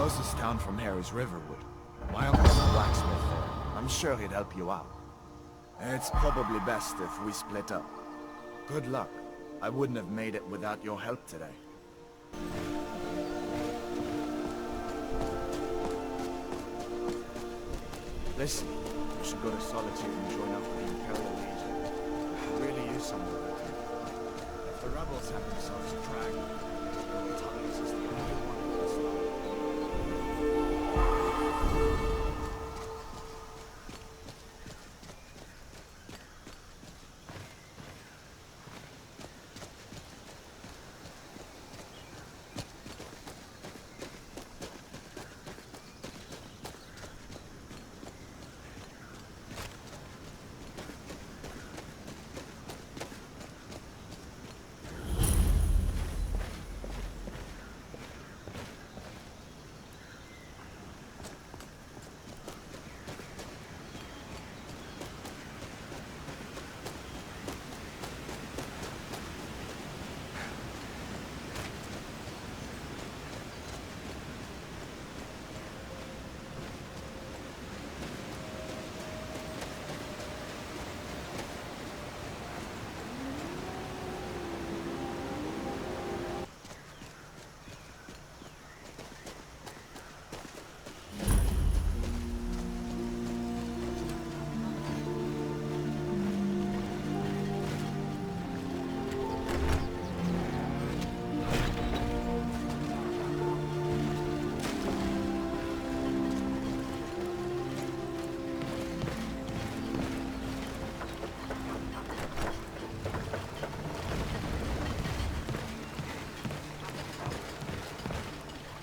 Closest town from here is Riverwood. My uncle's a blacksmith there. I'm sure he'd help you out. It's probably best if we split up. Good luck. I wouldn't have made it without your help today. Listen, you should go to Solitude and join up with the Imperial Legion. I could really use some of it. If the rebels have themselves a dragon, Untarnished is the only one who can stop it.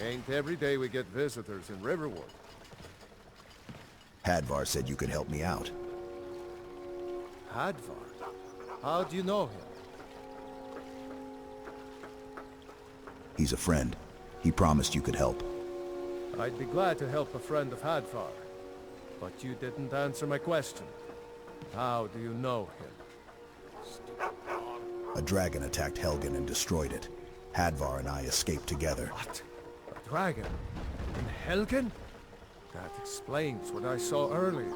Ain't every day we get visitors in Riverwood. Hadvar said you could help me out. Hadvar? How do you know him? He's a friend. He promised you could help. I'd be glad to help a friend of Hadvar. But you didn't answer my question. How do you know him? A dragon attacked Helgen and destroyed it. Hadvar and I escaped together. What? A dragon? In Helgen? That explains what I saw earlier.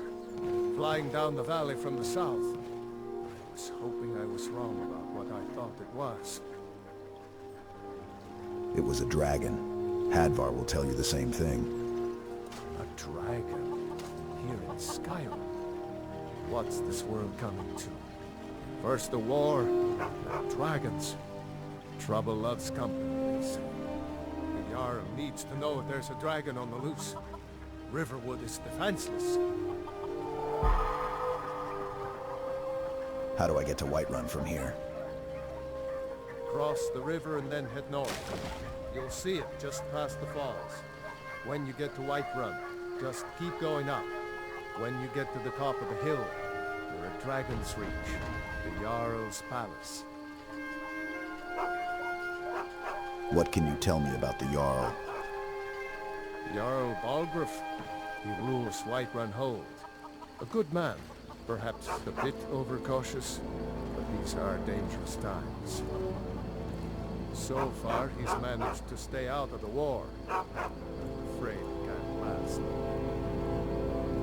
Flying down the valley from the south. I was hoping I was wrong about what I thought it was. It was a dragon. Hadvar will tell you the same thing. A dragon? Here in Skyrim? What's this world coming to? First the war, now dragons. Trouble loves company, they say. The Jarl needs to know if there's a dragon on the loose. Riverwood is defenseless. How do I get to Whiterun from here? Cross the river and then head north. You'll see it just past the falls. When you get to Whiterun, just keep going up. When you get to the top of the hill, you're at Dragon's Reach, the Jarl's palace. What can you tell me about the Jarl? Jarl Balgruuf. He rules Whiterun Hold. A good man, perhaps a bit overcautious, but these are dangerous times. So far, he's managed to stay out of the war. I'm afraid it can't last.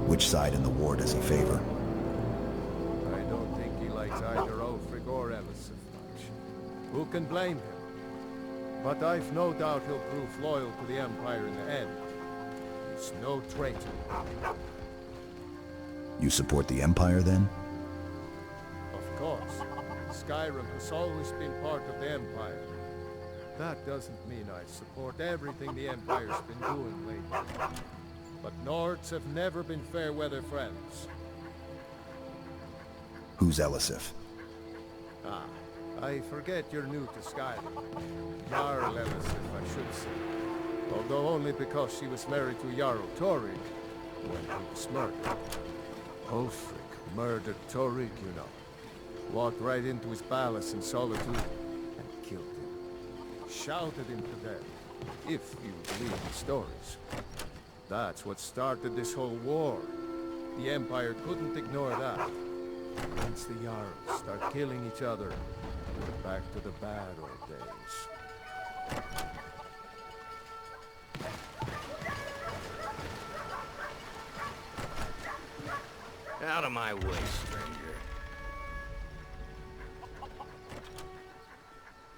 Which side in the war does he favor? I don't think he likes either Ulfric or Elisif much. Who can blame him? But I've no doubt he'll prove loyal to the Empire in the end. He's no traitor. You support the Empire, then? Of course. Skyrim has always been part of the Empire. That doesn't mean I support everything the Empire's been doing lately. But Nords have never been fair-weather friends. Who's Elisif? Ah, I forget you're new to Skyrim. Jarl Elisif, I should say. Although only because she was married to Jarl Torig when he was murdered. Ulfric murdered Torig, you know. Walked right into his palace in Solitude and killed him. Shouted him to death, if you believe the stories. That's what started this whole war. The Empire couldn't ignore that. Once the Jarls start killing each other, we're back to the bad old days. of my way, stranger.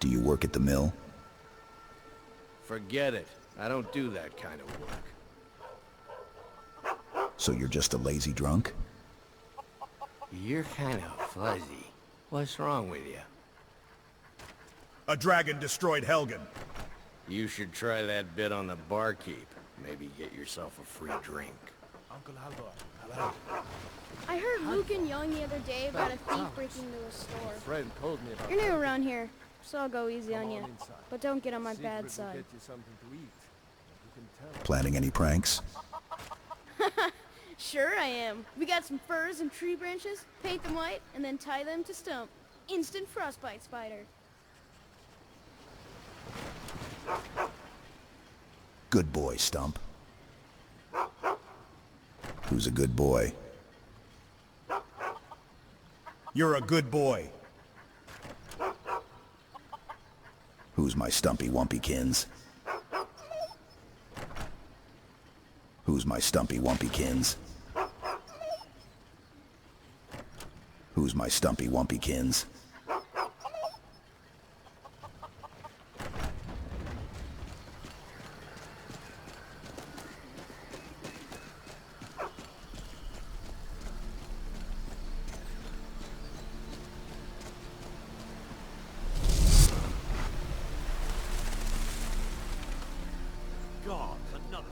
Do you work at the mill? Forget it. I don't do that kind of work. So you're just a lazy drunk? You're kind of fuzzy. What's wrong with you? A dragon destroyed Helgen. You should try that bit on the barkeep. Maybe get yourself a free drink. Uncle Halvor, hello. I heard Lucan yelling the other day about a thief breaking into a store. Friend told me about You're new that. around here, so I'll go easy on you. Inside. But don't get on my Secret bad will side. Get you something to eat. You can tell. Planning any pranks? Sure I am. We got some furs and tree branches, paint them white, and then tie them to stump. Instant frostbite spider. Good boy, Stump. Who's a good boy? You're a good boy. Who's my stumpy wumpykins? Who's my stumpy wumpykins? Who's my stumpy wumpykins? God, another.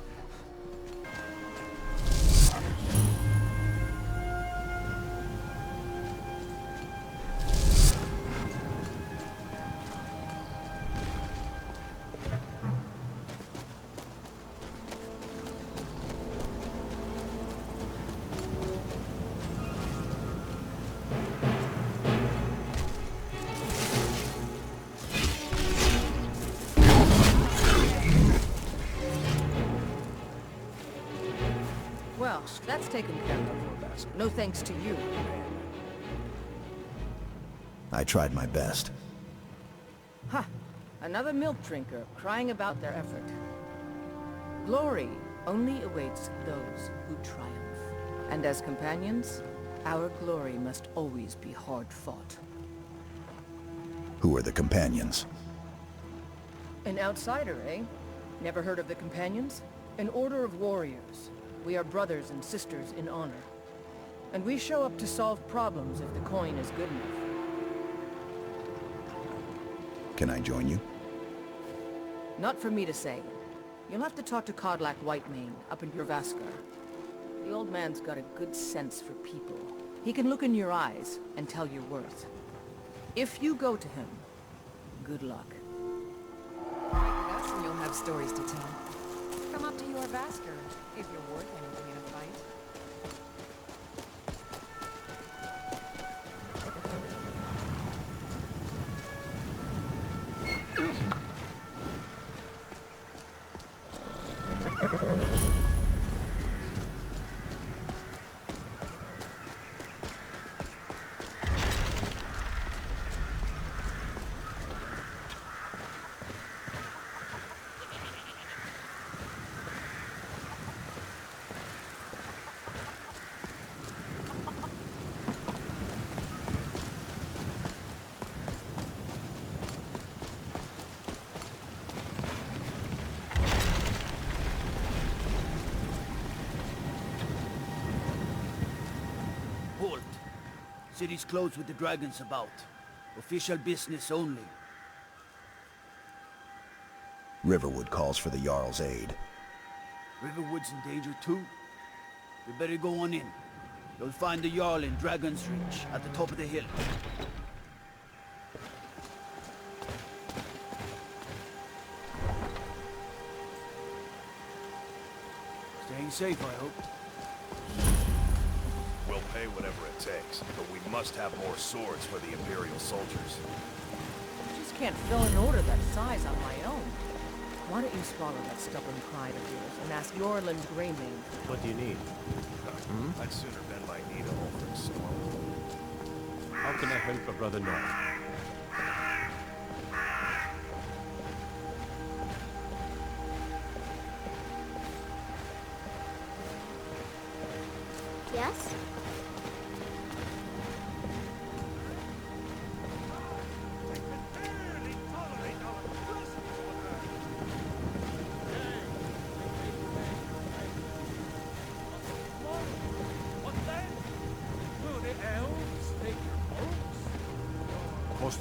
Well, that's taken care of. No thanks to you. I tried my best. Ha! Another milk drinker crying about their effort. Glory only awaits those who triumph. And as companions, our glory must always be hard fought. Who are the companions? An outsider, eh? Never heard of the companions? An order of warriors. We are brothers and sisters in honor. And we show up to solve problems if the coin is good enough. Can I join you? Not for me to say. You'll have to talk to Kodlak Whitemane up in Jorvaskar. The old man's got a good sense for people. He can look in your eyes and tell your worth. If you go to him, good luck. Fight with us and you'll have stories to tell. Come up to your Vasker if you're worth anything in a fight. Halt. City's closed with the dragons about. Official business only. Riverwood calls for the Jarl's aid. Riverwood's in danger too. We better go on in. You'll find the Jarl in Dragon's Reach, at the top of the hill. Staying safe, I hope. We'll pay whatever it takes, but we must have more swords for the Imperial soldiers. I just can't fill an order that size on my own. Why don't you swallow that stubborn pride of yours and ask Yorland Greymane? What do you need? I'd sooner bend my knee to Ulfric's sword. How can I help a brother north? Yes?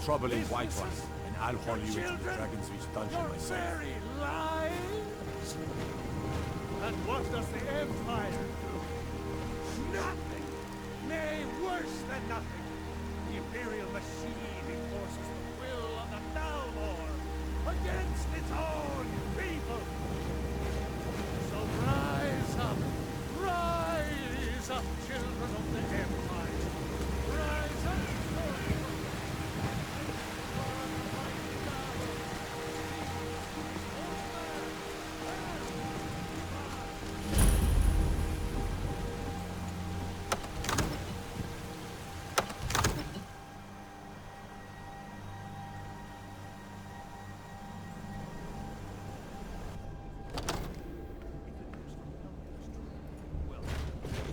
trouble in Whiterun, and I'll haul you into the Dragon's Reach dungeon myself. Very lies! And what does the Empire do? Nothing! Nay, worse than nothing! The Imperial machine enforces the will of the Thalmor against its own people! So rise up, children of the Empire! Rise up!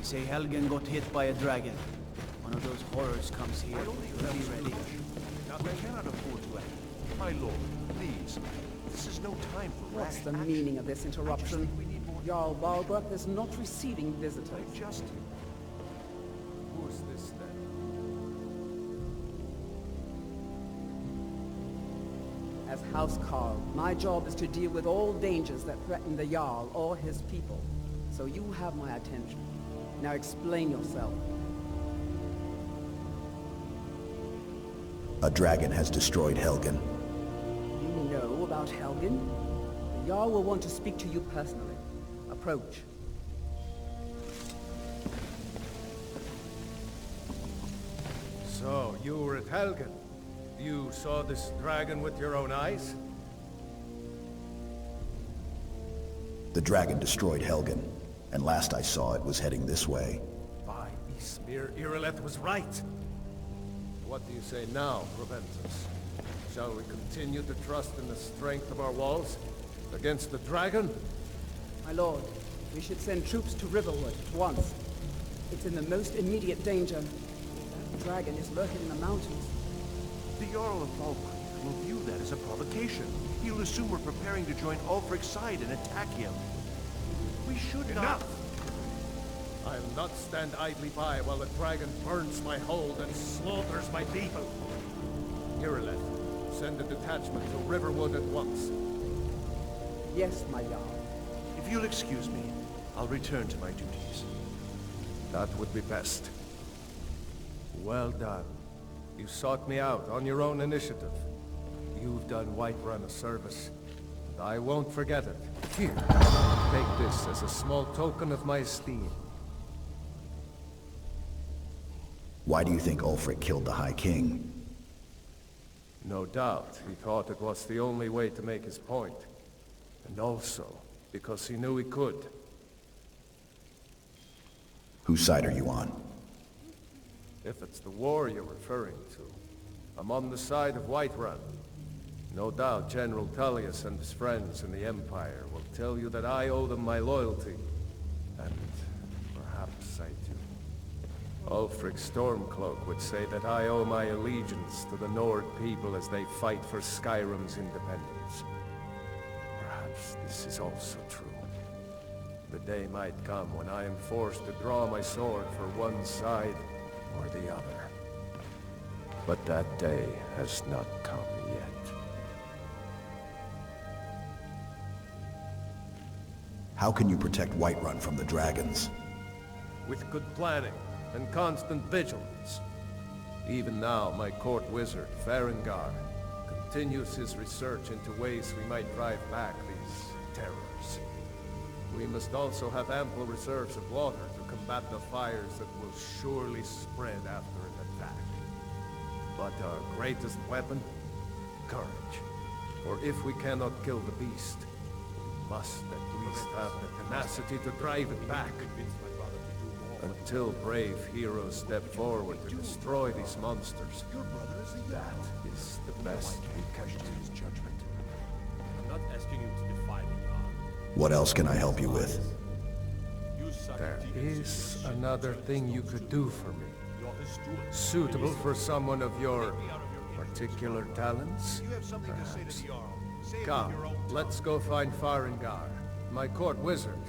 Say Helgen got hit by a dragon. One of those horrors comes here. Be ready. We cannot afford to act. My lord, please. This is no time for What's rash the action. meaning of this interruption? Jarl Balgruuf is not receiving visitors. Just... Who's this then? As House Jarl, my job is to deal with all dangers that threaten the Jarl or his people. So you have my attention. Now explain yourself. A dragon has destroyed Helgen. You know about Helgen? The Jarl will want to speak to you personally. Approach. So, you were at Helgen. You saw this dragon with your own eyes? The dragon destroyed Helgen, and last I saw it was heading this way. By Ysmir, Irileth was right. What do you say now, Proventus? Shall we continue to trust in the strength of our walls against the dragon? My lord, we should send troops to Riverwood at once. It's in the most immediate danger. That dragon is lurking in the mountains. The Jarl of Balgruuf will view that as a provocation. He'll assume we're preparing to join Ulfric's side and attack him. We should not... I'll not stand idly by while the dragon burns my hold and slaughters my people. Irileth, send a detachment to Riverwood at once. Yes, my Jarl. If you'll excuse me, I'll return to my duties. That would be best. Well done. You sought me out on your own initiative. You've done Whiterun a service, and I won't forget it. Here, take this as a small token of my esteem. Why do you think Ulfric killed the High King? No doubt, he thought it was the only way to make his point. And also, because he knew he could. Whose side are you on? If it's the war you're referring to, I'm on the side of Whiterun. No doubt General Tullius and his friends in the Empire will tell you that I owe them my loyalty. And perhaps I do. Ulfric Stormcloak would say that I owe my allegiance to the Nord people as they fight for Skyrim's independence. Perhaps this is also true. The day might come when I am forced to draw my sword for one side or the other. But that day has not come yet. How can you protect Whiterun from the dragons? With good planning and constant vigilance. Even now, my court wizard, Farengar, continues his research into ways we might drive back these terrors. We must also have ample reserves of water to combat the fires that will surely spread after an attack. But our greatest weapon? Courage. For if we cannot kill the beast, we must at least have the tenacity to drive it back. Until brave heroes step forward to destroy these monsters, that is the best we can do. I'm not asking you to defy the Jarl. What else can I help you with? There is another thing you could do for me. Suitable for someone of your particular talents, perhaps. Come, let's go find Farengar, my court wizard.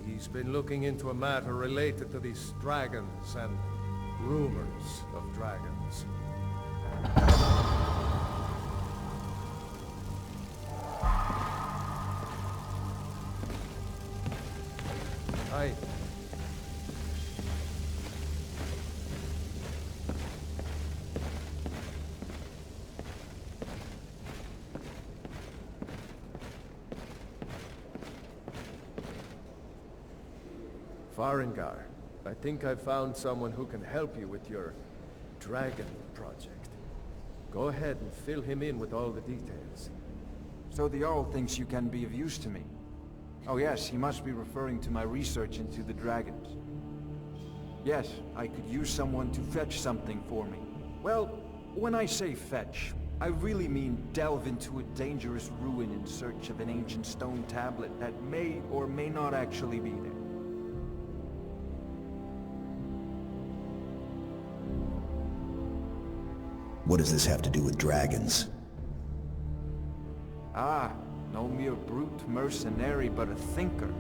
He's been looking into a matter related to these dragons and rumors of dragons. I... Farengar, I think I found someone who can help you with your dragon project. Go ahead and fill him in with all the details. So the Jarl thinks you can be of use to me. Oh yes, he must be referring to my research into the dragons. Yes, I could use someone to fetch something for me. Well, when I say fetch, I really mean delve into a dangerous ruin in search of an ancient stone tablet that may or may not actually be there. What does this have to do with dragons? Ah, no mere brute mercenary, but a thinker.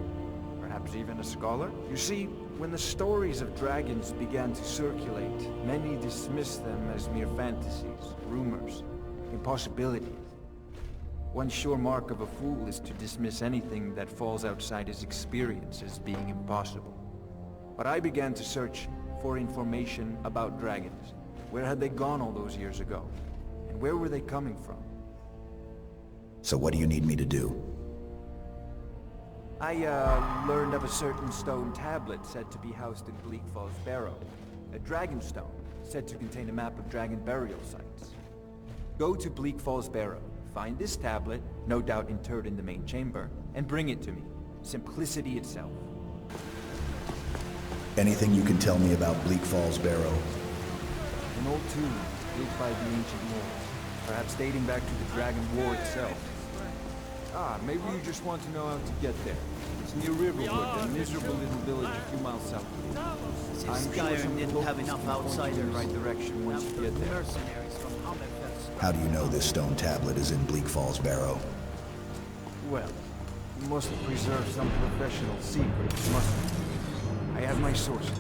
Perhaps even a scholar? You see, when the stories of dragons began to circulate, many dismissed them as mere fantasies, rumors, impossibilities. One sure mark of a fool is to dismiss anything that falls outside his experience as being impossible. But I began to search for information about dragons. Where had they gone all those years ago? And where were they coming from? So what do you need me to do? I, learned of a certain stone tablet said to be housed in Bleak Barrow. A Dragonstone, said to contain a map of dragon burial sites. Go to Bleak Barrow, find this tablet, no doubt interred in the main chamber, and bring it to me. Simplicity itself. Anything you can tell me about Bleak Barrow? An old tomb, built by the ancient lords, perhaps dating back to the Dragon War itself. Ah, maybe you just want to know how to get there. It's near Riverwood, a miserable little village a few miles south. I'm sure Skyrim didn't have enough outsiders. In the right direction once you get there. Mercenaries from Hammerfest. How do you know this stone tablet is in Bleak Barrow? Well, you must preserve some professional secret, must you? I have my sources.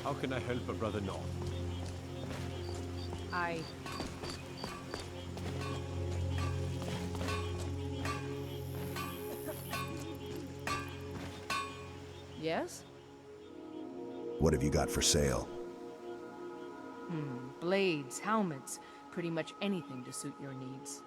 How can I help a brother North? Yes? What have you got for sale? Blades, helmets, pretty much anything to suit your needs.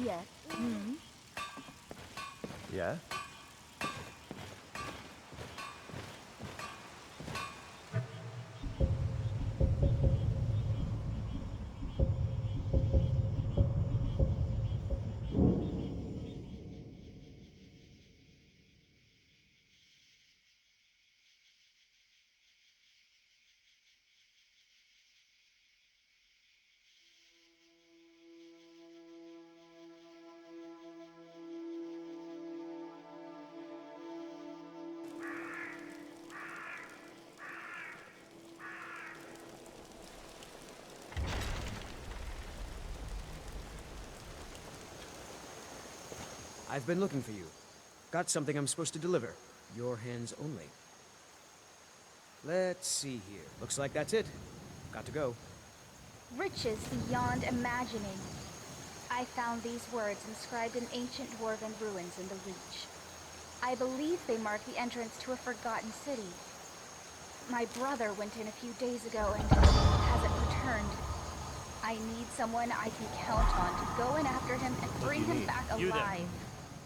Yeah. Yeah? I've been looking for you. Got something I'm supposed to deliver. Your hands only. Let's see here. Looks like that's it. Got to go. Riches beyond imagining. I found these words inscribed in ancient dwarven ruins in the Reach. I believe they mark the entrance to a forgotten city. My brother went in a few days ago and hasn't returned. I need someone I can count on to go in after him and bring him back alive.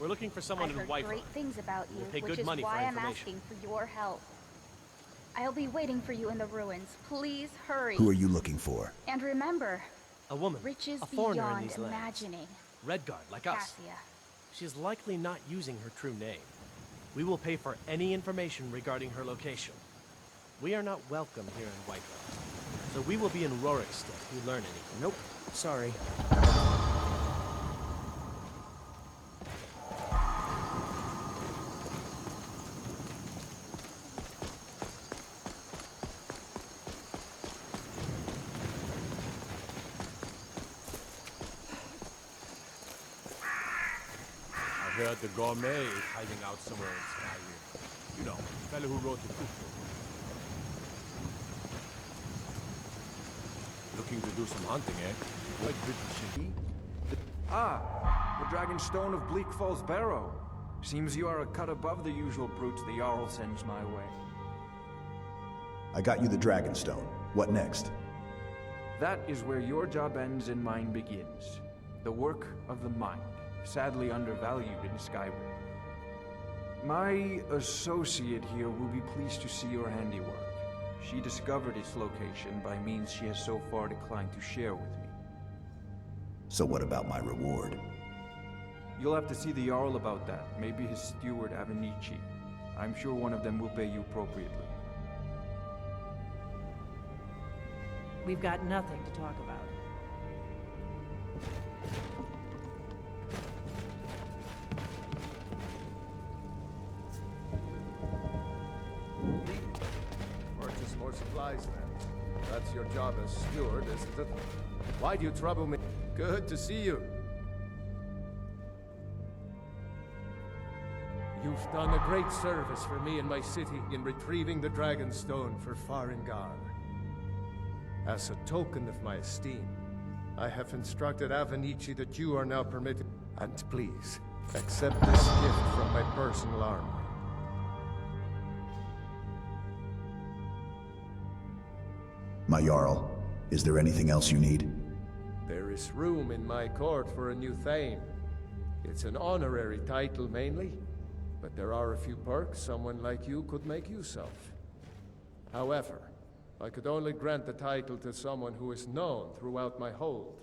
We're looking for someone in I've heard Whiterun. great things about you, We'll pay which good is money for why I'm information. asking for your help. I'll be waiting for you in the ruins. Please hurry. Who are you looking for? And remember, A woman. riches A foreigner in beyond these lands. imagining. Redguard, like us. Cassia. She is likely not using her true name. We will pay for any information regarding her location. We are not welcome here in Whiterun, so we will be in Rorikstead if we learn anything. Nope. Sorry. I heard the gourmet is hiding out somewhere in Skyrim. You know, the fellow who wrote the cookbook. Looking to do some hunting, eh? What should he? Ah, the Dragonstone of Bleak Falls Barrow. Seems you are a cut above the usual brutes the Jarl sends my way. I got you the Dragonstone. What next? That is where your job ends and mine begins. The work of the mind, sadly undervalued in Skyrim. My associate here will be pleased to see your handiwork. She discovered its location by means she has so far declined to share with me. So what about my reward? You'll have to see the Jarl about that, maybe his steward Avenici. I'm sure one of them will pay you appropriately. We've got nothing to talk about. Purchase more supplies then. That's your job as steward, isn't it? Why do you trouble me? Good to see you. You've done a great service for me and my city in retrieving the Dragonstone for Farengar. As a token of my esteem, I have instructed Avenici that you are now permitted. And please, accept this gift from my personal armor. My Jarl, is there anything else you need? There is room in my court for a new Thane. It's an honorary title mainly, but there are a few perks someone like you could make use of. However, I could only grant the title to someone who is known throughout my hold,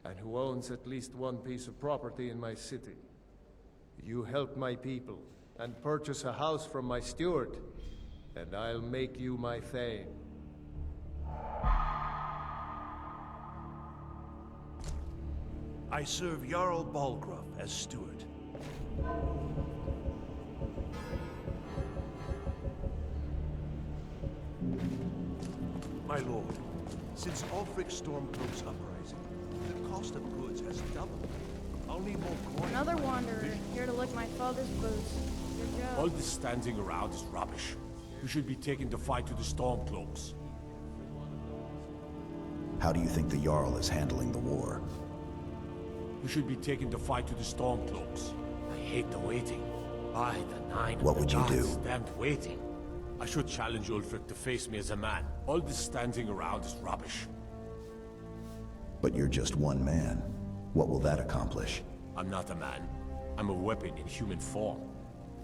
and who owns at least one piece of property in my city. You help my people, and purchase a house from my steward, and I'll make you my thane. I serve Jarl Balgruuf as steward. My lord, since Ulfric's Stormcloak's uprising, the cost of goods has doubled. I'll need more coin. Another wanderer, here to lick my father's boots. Good job. All this standing around is rubbish. You should be taking the fight to the Stormcloaks. How do you think the Jarl is handling the war? You should be taking the fight to the Stormcloaks. I hate the waiting. By the nine What would you do? Damned waiting. I should challenge Ulfric to face me as a man. All this standing around is rubbish. But you're just one man. What will that accomplish? I'm not a man. I'm a weapon in human form.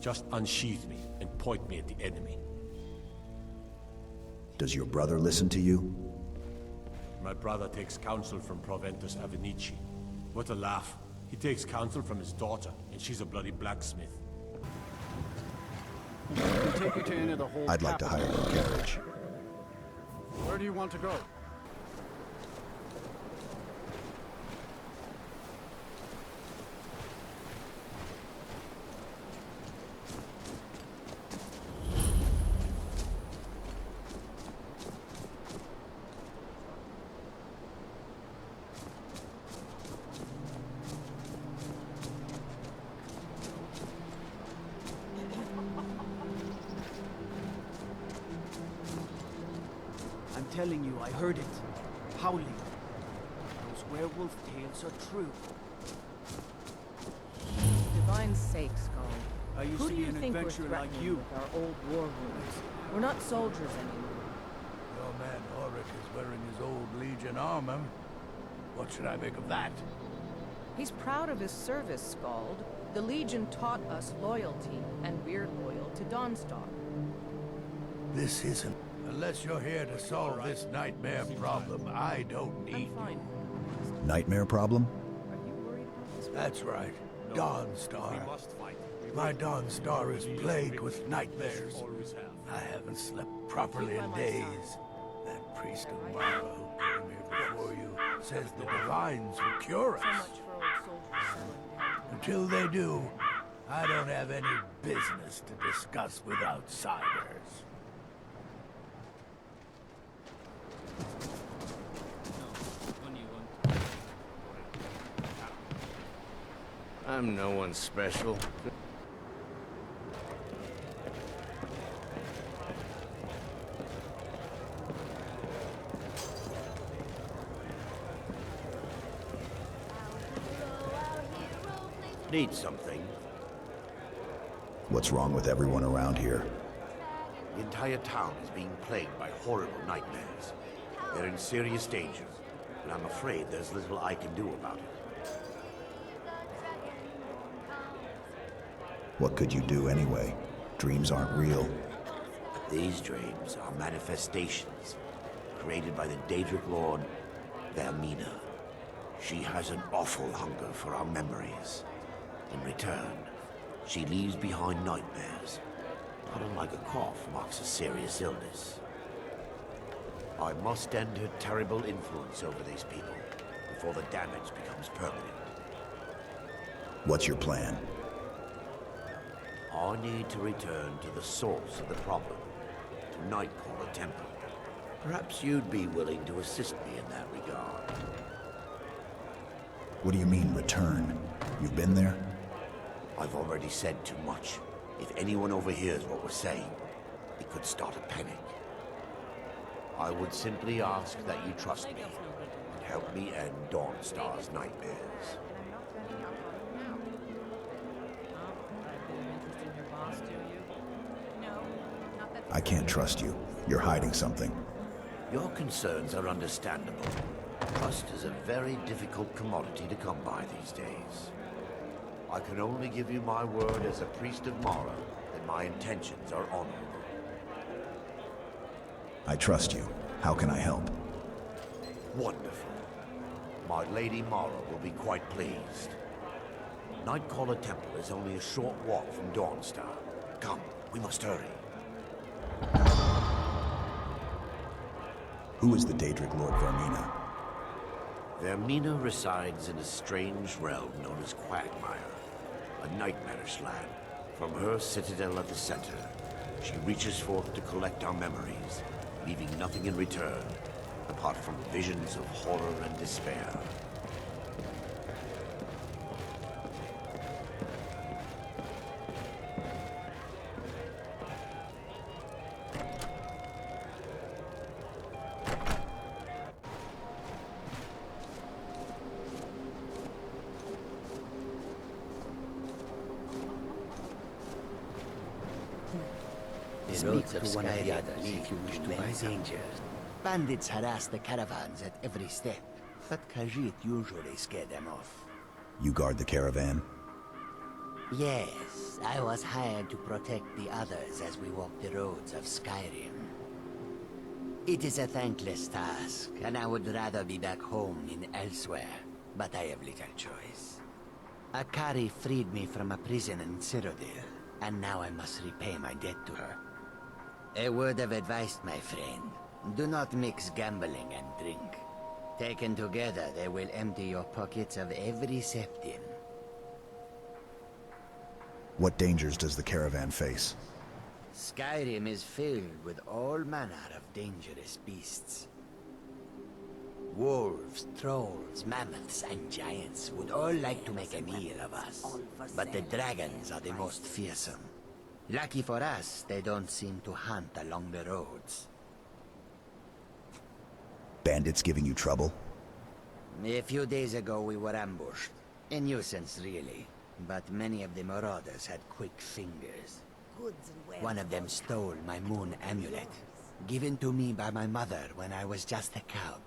Just unsheath me and point me at the enemy. Does your brother listen to you? My brother takes counsel from Proventus Avenici. What a laugh. He takes counsel from his daughter, and she's a bloody blacksmith. Take you to any of the whole I'd like to hire a carriage. Where do you want to go? I'm telling you, I heard it. Howling. Those werewolf tales are true. Divine's sake, Skull. I used Who to do be you an think we're adventurer like threatening you. with our old war wounds? We're not soldiers anymore. Your man Ulrich is wearing his old Legion armor. What should I make of that? He's proud of his service, Skald. The Legion taught us loyalty, and we're loyal to Dawnstar. This isn't... Unless you're here to solve this nightmare problem, I don't need you. Nightmare problem? That's right. Dawnstar. My Dawnstar is plagued with nightmares. I haven't slept properly in days. That priest of Barrow who came here before you says the divines will cure us. Until they do, I don't have any business to discuss with outsiders. I'm no one special. Need something? What's wrong with everyone around here? The entire town is being plagued by horrible nightmares. They're in serious danger, and I'm afraid there's little I can do about it. What could you do anyway? Dreams aren't real. These dreams are manifestations created by the Daedric Lord, Valmina. She has an awful hunger for our memories. In return, she leaves behind nightmares. Not unlike a cough marks a serious illness. I must end her terrible influence over these people before the damage becomes permanent. What's your plan? I need to return to the source of the problem, to Nightcaller Temple. Perhaps you'd be willing to assist me in that regard. What do you mean, return? You've been there? I've already said too much. If anyone overhears what we're saying, it could start a panic. I would simply ask that you trust me and help me end Dawnstar's nightmares. I can't trust you. You're hiding something. Your concerns are understandable. Trust is a very difficult commodity to come by these days. I can only give you my word as a priest of Mara that my intentions are honorable. I trust you. How can I help? Wonderful. My Lady Mara will be quite pleased. Nightcaller Temple is only a short walk from Dawnstar. Come, we must hurry. Who is the Daedric Lord Vermina? Vermina resides in a strange realm known as Quagmire, a nightmarish land. From her citadel at the center, she reaches forth to collect our memories, leaving nothing in return, apart from visions of horror and despair. Speak to one of the others if you wish to buy dangers. Bandits harass the caravans at every step, but Khajiit usually scare them off. You guard the caravan? Yes, I was hired to protect the others as we walk the roads of Skyrim. It is a thankless task, and I would rather be back home in elsewhere, but I have little choice. Akari freed me from a prison in Cyrodiil, and now I must repay my debt to her. A word of advice, my friend. Do not mix gambling and drink. Taken together, they will empty your pockets of every septim. What dangers does the caravan face? Skyrim is filled with all manner of dangerous beasts. Wolves, trolls, mammoths, and giants would all like to make a meal of us. But the dragons are the most fearsome. Lucky for us, they don't seem to hunt along the roads. Bandits giving you trouble? A few days ago we were ambushed. A nuisance, really. But many of the marauders had quick fingers. One of them stole my moon amulet, given to me by my mother when I was just a cub.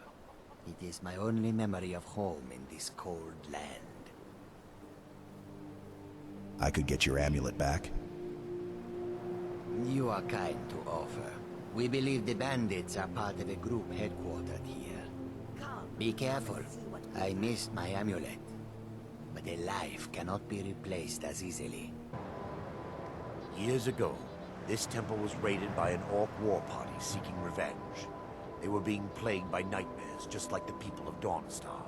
It is my only memory of home in this cold land. I could get your amulet back? You are kind to offer. We believe the bandits are part of a group headquartered here. Be careful. I missed my amulet. But a life cannot be replaced as easily. Years ago, this temple was raided by an orc war party seeking revenge. They were being plagued by nightmares, just like the people of Dawnstar.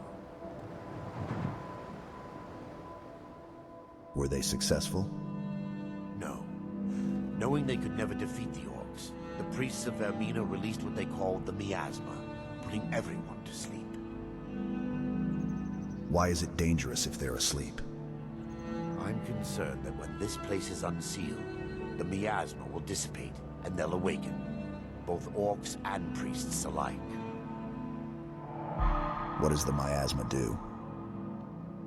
Were they successful? No. Knowing they could never defeat the orcs, the priests of Vermina released what they called the miasma, putting everyone to sleep. Why is it dangerous if they're asleep? I'm concerned that when this place is unsealed, the miasma will dissipate and they'll awaken, both orcs and priests alike. What does the miasma do?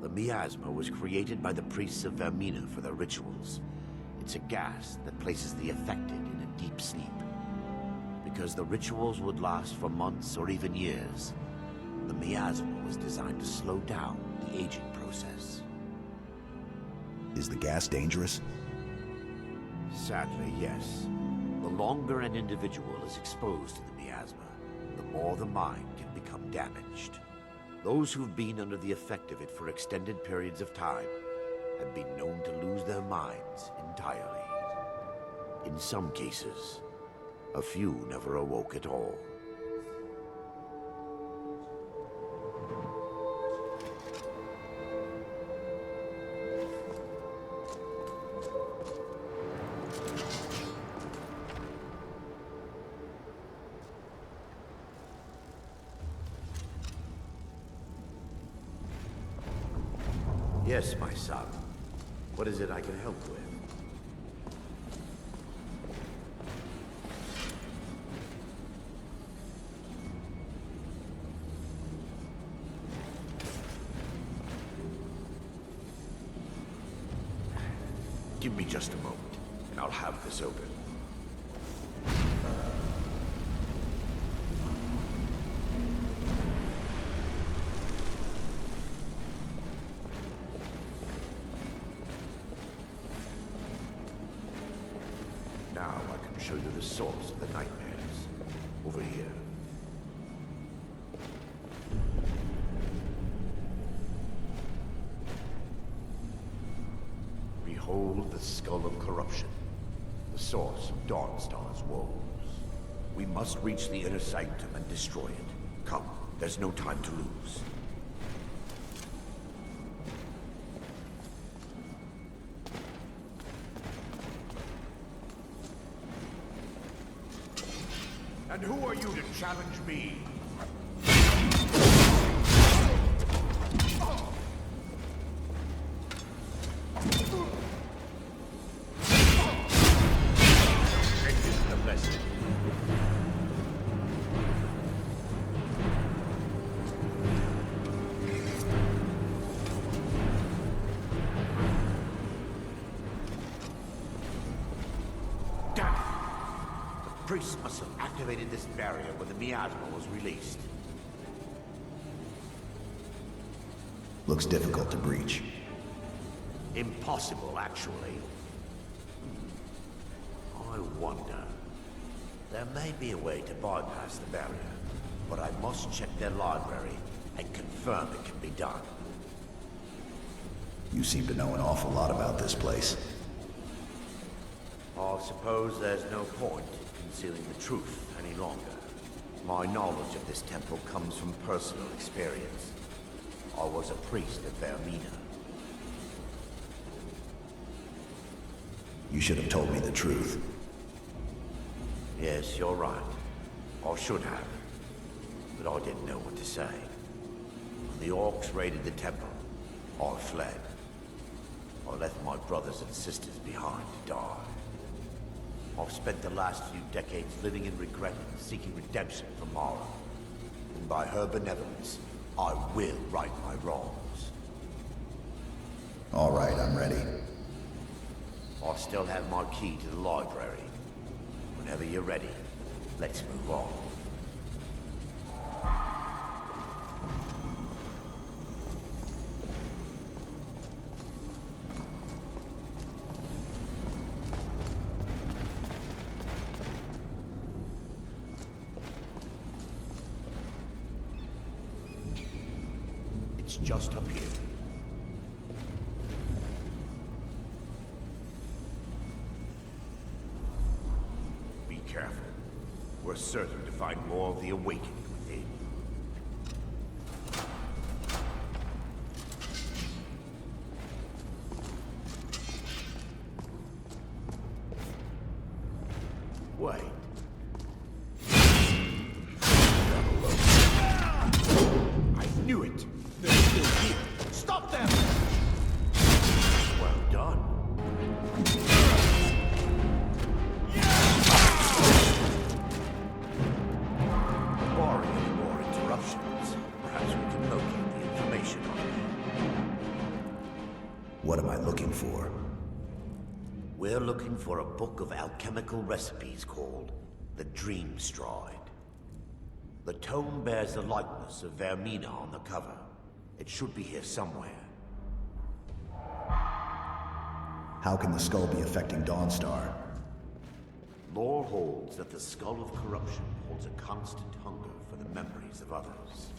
The miasma was created by the priests of Vermina for their rituals. It's a gas that places the affected in a deep sleep. Because the rituals would last for months or even years, the miasma was designed to slow down the aging process. Is the gas dangerous? Sadly, yes. The longer an individual is exposed to the miasma, the more the mind can become damaged. Those who've been under the effect of it for extended periods of time have been known to lose their minds entirely. In some cases, a few never awoke at all. Yes, my son. What is it I can help with? Give me just a moment, and I'll have this open. Now I can show you the source of the nightmares. Over here. Hold the Skull of Corruption, the source of Dawnstar's woes. We must reach the inner sanctum and destroy it. Come, there's no time to lose. And who are you to challenge me? Priests must have activated this barrier when the miasma was released. Looks difficult to breach. Impossible, actually. I wonder. There may be a way to bypass the barrier, but I must check their library and confirm it can be done. You seem to know an awful lot about this place. I suppose there's no point concealing the truth any longer. My knowledge of this temple comes from personal experience. I was a priest at Vermina. You should have told me the truth. Yes, you're right. I should have. But I didn't know what to say. When the orcs raided the temple, I fled. I left my brothers and sisters behind to die. I've spent the last few decades living in regret and seeking redemption from Mara. And by her benevolence, I will right my wrongs. All right, I'm ready. I still have my key to the library. Whenever you're ready, let's move on. It's just up here. Be careful. We're certain to find more of the awakening within. Wait. I knew it! They're still here! Stop them! Well done. Barring any more interruptions, perhaps we can locate the information on it. What am I looking for? We're looking for a book of alchemical recipes called the Dream Stride. The tome bears the likeness of Vermina on the cover. It should be here somewhere. How can the skull be affecting Dawnstar? Lore holds that the Skull of Corruption holds a constant hunger for the memories of others.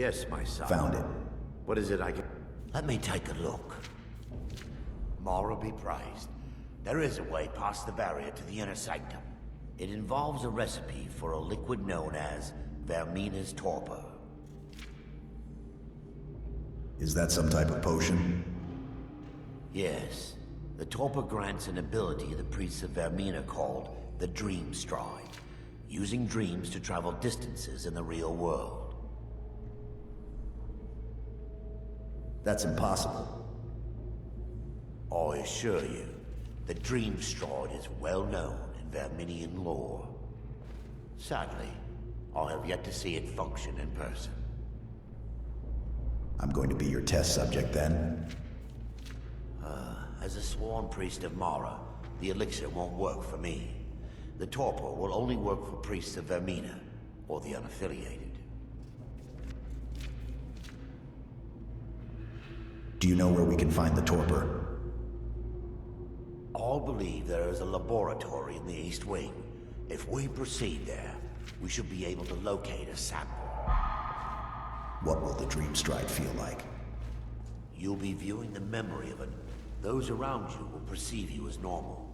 Yes, my son. Found it. What is it I can... Let me take a look. Mara be praised. There is a way past the barrier to the inner sanctum. It involves a recipe for a liquid known as Vermina's torpor. Is that some type of potion? Yes. The torpor grants an ability the priests of Vermina called the Dream Stride, using dreams to travel distances in the real world. That's impossible. I assure you, the Dream Stride is well known in Verminian lore. Sadly, I have yet to see it function in person. I'm going to be your test subject then. As a sworn priest of Mara, the elixir won't work for me. The torpor will only work for priests of Vermina, or the unaffiliated. Do you know where we can find the torpor? I believe there is a laboratory in the East Wing. If we proceed there, we should be able to locate a sample. What will the Dream Stride feel like? You'll be viewing the memory of it. Those around you will perceive you as normal,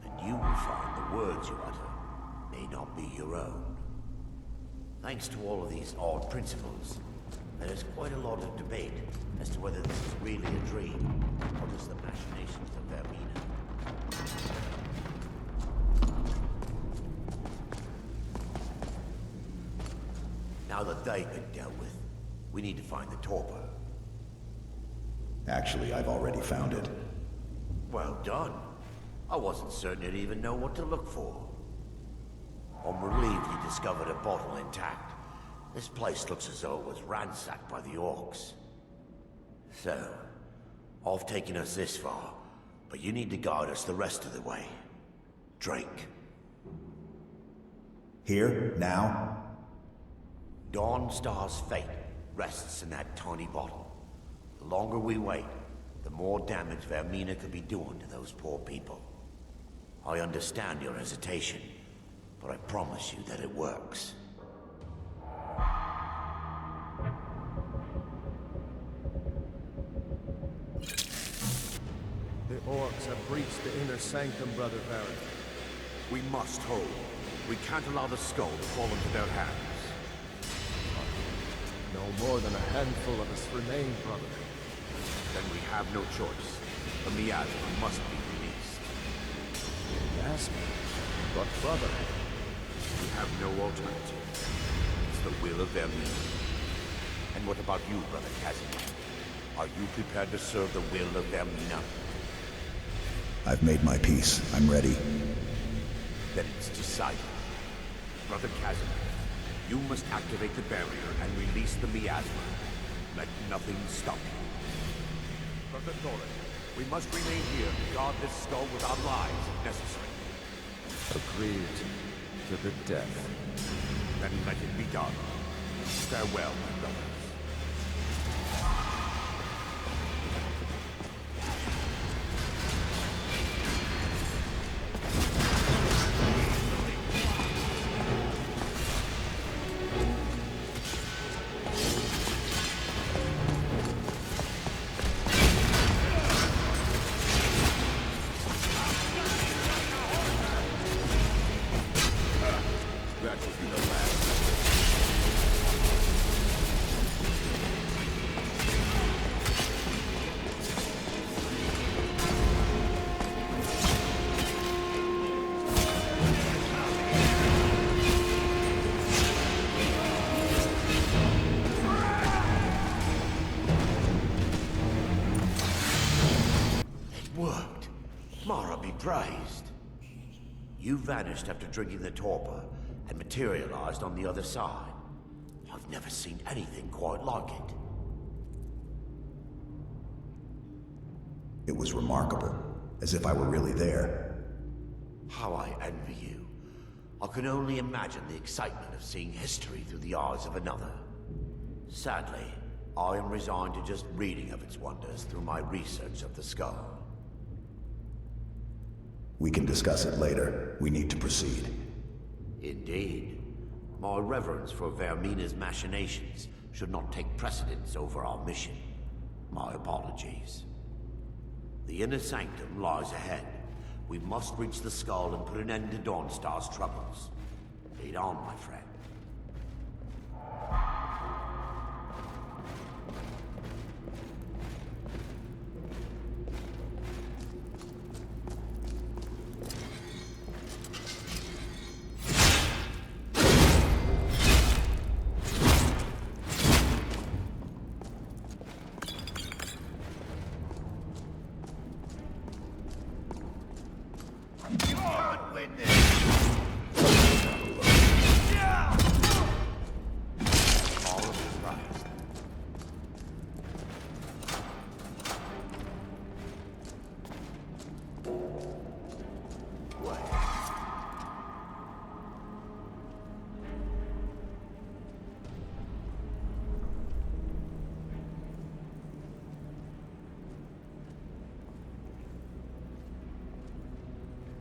and you will find the words you utter may not be your own. Thanks to all of these odd principles, there is quite a lot of debate as to whether this is really a dream, or just the machinations of Vermina. Now that they've been dealt with, we need to find the torpor. Actually, I've already found it. Well done. I wasn't certain you'd even know what to look for. I'm relieved you discovered a bottle intact. This place looks as though it was ransacked by the orcs. So, I've taken us this far, but you need to guide us the rest of the way. Drink. Here? Now? Dawnstar's fate rests in that tiny bottle. The longer we wait, the more damage Vermina could be doing to those poor people. I understand your hesitation, but I promise you that it works. The orcs have breached the inner sanctum, Brother Barrow. We must hold. We can't allow the skull to fall into their hands. No more than a handful of us remain, brother. Then we have no choice. The miasma must be released. Miasma? But brother... We have no alternative. It's the will of Vermina. And what about you, Brother Casimir? Are you prepared to serve the will of Vermina? I've made my peace. I'm ready. Then it's decided. Brother Casimir, you must activate the barrier and release the miasma. Let nothing stop you. Brother Thorin, we must remain here to guard this skull with our lives if necessary. Agreed to the death. Then let it be done. Farewell, my brothers. Praised. You vanished after drinking the torpor and materialized on the other side. I've never seen anything quite like it. It was remarkable, as if I were really there. How I envy you. I can only imagine the excitement of seeing history through the eyes of another. Sadly, I am resigned to just reading of its wonders through my research of the skull. We can discuss it later. We need to proceed. Indeed. My reverence for Vermina's machinations should not take precedence over our mission. My apologies. The inner sanctum lies ahead. We must reach the skull and put an end to Dawnstar's troubles. Lead on, my friend.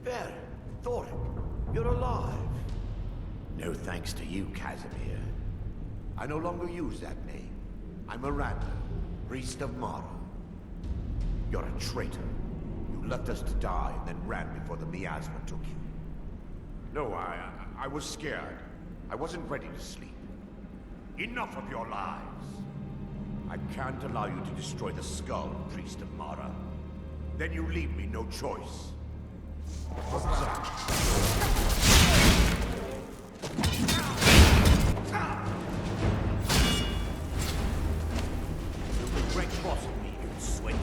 There, Thoric, you're alive. No thanks to you, Casimir. I no longer use that name. I'm Miranda, priest of Barrow. You're a traitor. You left us to die and then ran before the miasma took you. No, I was scared. I wasn't ready to sleep. Enough of your lies. I can't allow you to destroy the skull, priest of Barrow. Then you leave me no choice. You'll regret crossing me, you swindler.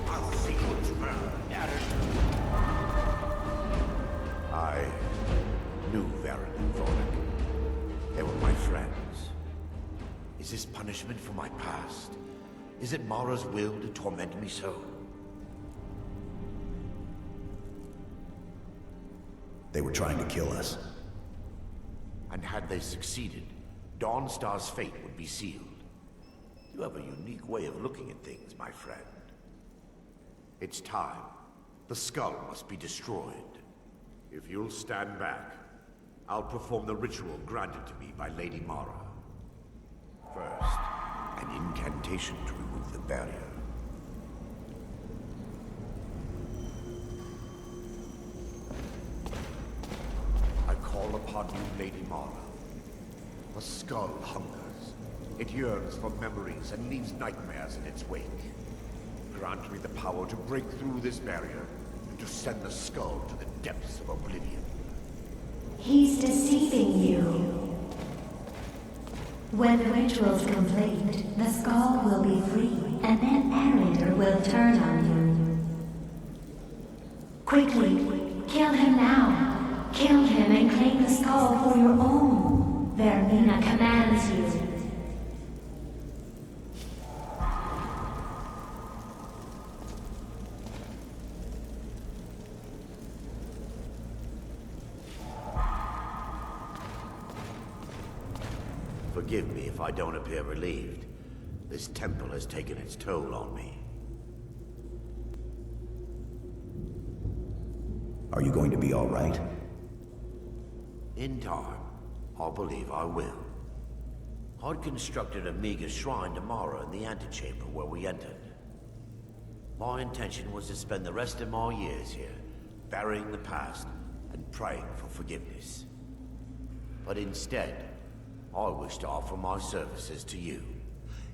I'll see you burn. I knew Varric and Thoric. They were my friends. Is this punishment for my past? Is it Mara's will to torment me so? They were trying to kill us. And had they succeeded, Dawnstar's fate would be sealed. You have a unique way of looking at things, my friend. It's time. The skull must be destroyed. If you'll stand back, I'll perform the ritual granted to me by Lady Mara. First, an incantation to remove the barrier. I call upon you, Lady Mara. The skull hungers. It yearns for memories and leaves nightmares in its wake. Grant me the power to break through this barrier and to send the skull to the depths of oblivion. He's deceiving you. When the ritual's complete, the skull will be free, and then narrator will turn on you. Quickly, kill him now. Kill him and claim the skull for your own. Vermina commands you. Forgive me if I don't appear relieved. This temple has taken its toll on me. Are you going to be all right? In time, I believe I will. I'd constructed a meager shrine to Mara in the antechamber where we entered. My intention was to spend the rest of my years here, burying the past and praying for forgiveness. But instead, I wish to offer my services to you.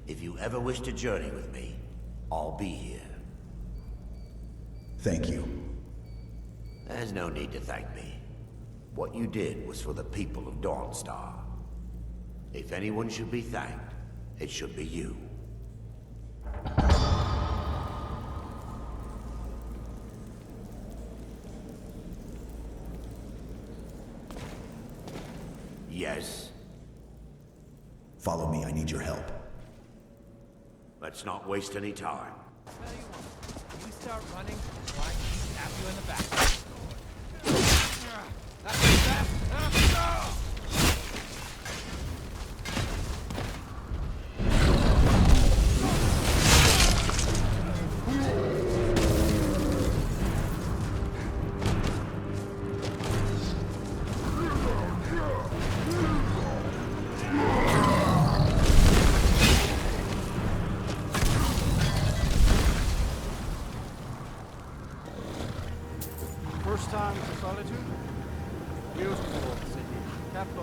If you ever wish to journey with me, I'll be here. Thank you. There's no need to thank me. What you did was for the people of Dawnstar. If anyone should be thanked, it should be you. Yes? Follow me, I need your help. Let's not waste any time. Tell you what, you start running, or I can stab you in the back. That's that.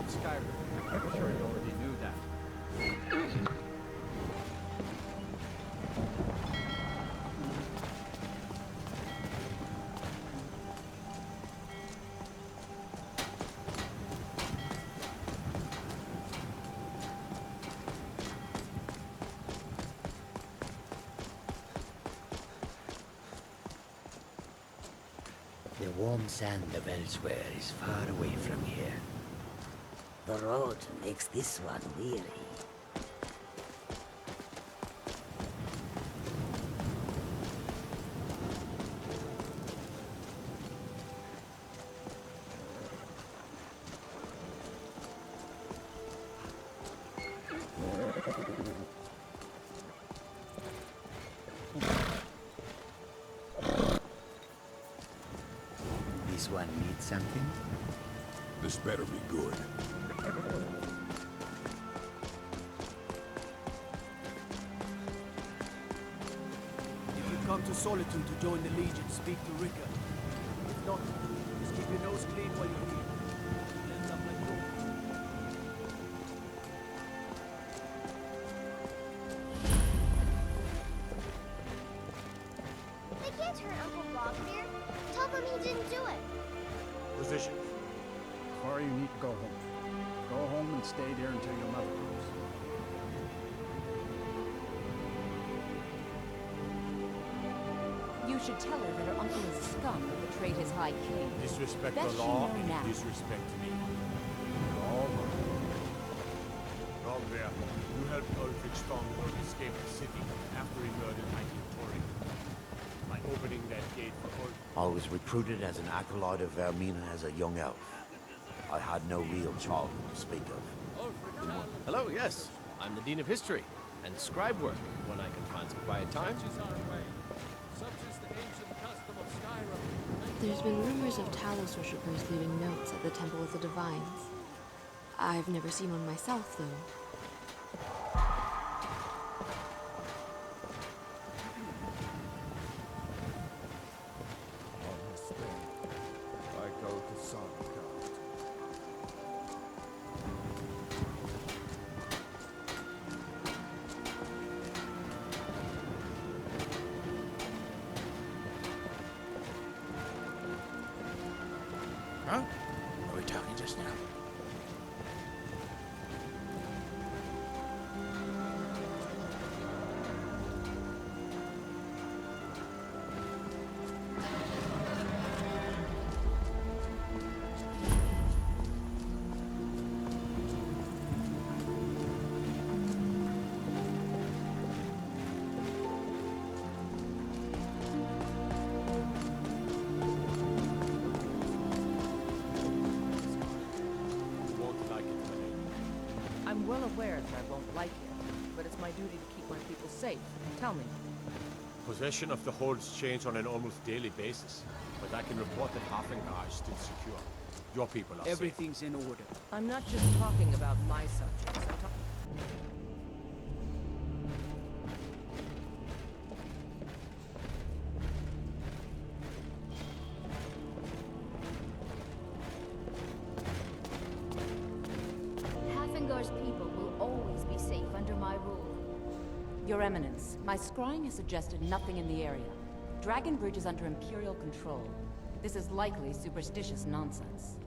of Skyrim. I'm sure you already knew that. The warm sand of elsewhere is far away from here. The road makes this one weary. This one needs something? This better be good. If you come to Solitude to join the Legion, speak to Ricker. If not, just keep your nose clean while you're here. You'll end up like you. They can't hurt Uncle Bob here. Tell them he didn't do it. Position. Or you need to go home. Go home and stay there until your mother comes. You should tell her that her uncle is a scum who betrayed his high king. Disrespect Bet the she law know and now. disrespect me. Wrong there. You helped Ulfric Stronghold escape the city after he murdered Hiking Tory. By opening that gate for I was recruited as an acolyte of Vermina as a young elf. I had no real childhood to speak of. Hello, yes. I'm the Dean of History, and scribe work when I can find some quiet time. There's been rumors of Talos worshippers leaving notes at the Temple of the Divines. I've never seen one myself, though. I go to Solitude. Huh? What were we talking just now? I'm well aware that I won't like it, but it's my duty to keep my people safe. Tell me. Possession of the holds change on an almost daily basis, but I can report that Hafengar is still secure. Your people are Everything's in order. I'm not just talking about my subjects. I'm talking... Hafengar's people will always be safe under my rule. Your Eminence, my scrying has suggested nothing in the area. Dragon Bridge is under Imperial control. This is likely superstitious nonsense.